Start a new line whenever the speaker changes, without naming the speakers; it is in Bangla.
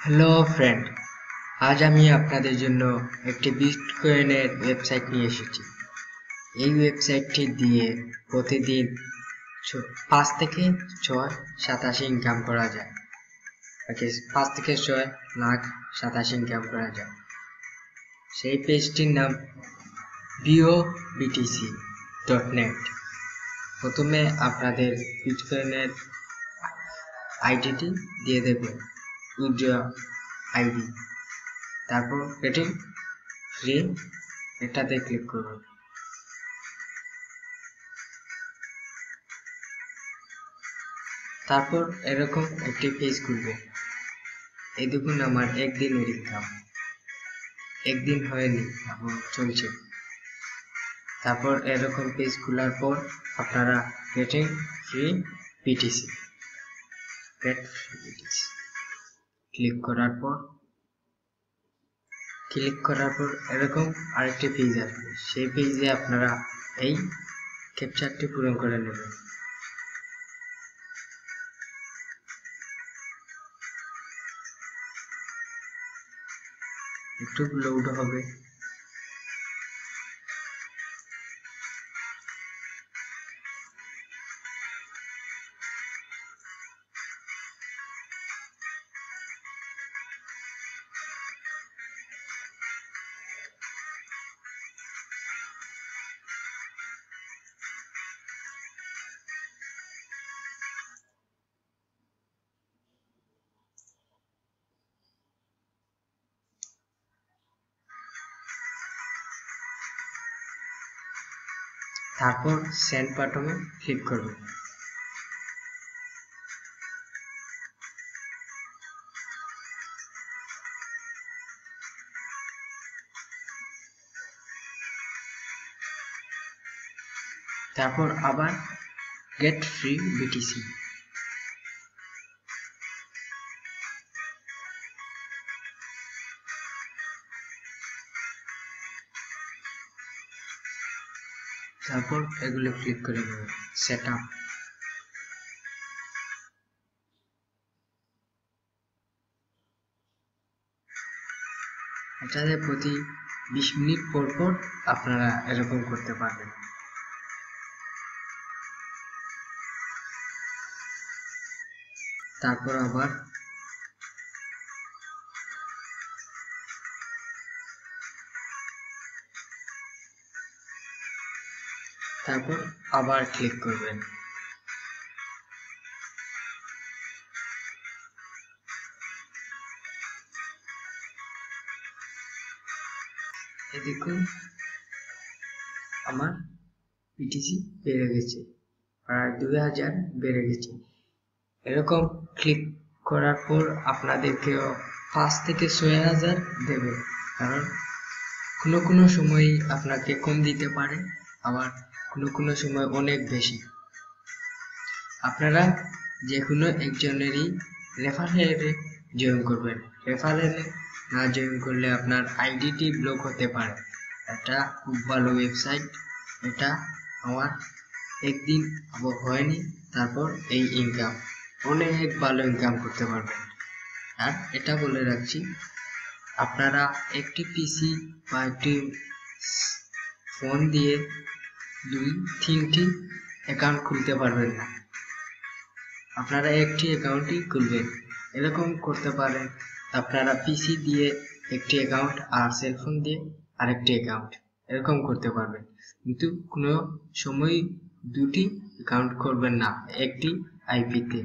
হ্যালো ফ্রেন্ড, আজ আমি আপনাদের জন্য একটি বিটকয়েনের ওয়েবসাইট নিয়ে এসেছি। এই ওয়েবসাইটটি দিয়ে প্রতিদিন 5 থেকে 6 ইনকাম করা যায়। 5 থেকে 6 লাখ 27 ইনকাম করা যায়। সেই পেজটির নাম BOBTC.net। প্রথমে আপনাদের বিটকয়েনের আইডিটি দিয়ে দেবেন, উইথড্র আইডি। তারপর গেটিং ফ্রি এটাতে ক্লিক করুন। তারপর এরকম একটি পেজ খুলবে। এই দেখুন আমার একদিনের ইনকাম, একদিন হয়নি এখন চলছে। তারপর এরকম পেজ খোলার পর আপনারা গেটিং ফ্রি বিটিসি ক্লিক করার পর এরকম আরেকটি পেজ আসবে। সেই পেজে আপনারা এই ক্যাপচারটি পূরণ করে নেবেন। একটু লোড হবে। তারপর সেন্ড বাটনে ক্লিক করবেন। তারপর আবার গেট ফ্রি বিটিসি। তারপর এগুলো ক্লিক করে নেবেন, সেট আপ। এটাতে প্রতি 20 মিনিট পর পর আপনারা এরকম করতে পারবেন। তারপর আবার ক্লিক করবেন। এই দেখুন আমার বিটিসি বেড়ে গেছে, প্রায় 2000 বেড়ে গেছে। এরকম ক্লিক করার পর আপনাদেরকেও 5 থেকে 6000 দেবে, কারণ কোনো সময় আপনাকে কম দিতে পারে, আবার কোনো সময় অনেক বেশি। আপনারা যে কোনো একজনেরই রেফারেলে জয়েন করবেন। রেফারেলে না জয়েন করলে আপনার আইডিটি ব্লক হতে পারে। এটা খুব ভালো ওয়েবসাইট। এটা আমার একদিন হয়নি, তারপর এই ইনকাম, অনেক ভালো ইনকাম করতে পারবেন। আর এটা বলে রাখছি, আপনারা একটি পিসি বা একটি ফোন দিয়ে 2-3টি অ্যাকাউন্ট খুলতে পারবেন না। আপনারা একটি অ্যাকাউন্টই খুলবেন। এরকম করতে পারেন, আপনারা পিসি দিয়ে একটি অ্যাকাউন্ট আর সেলফোন দিয়ে আরেকটি অ্যাকাউন্ট, এরকম করতে পারবেন। কিন্তু কোনো সময় দুটি অ্যাকাউন্ট করবেন না একটি আইপিতে।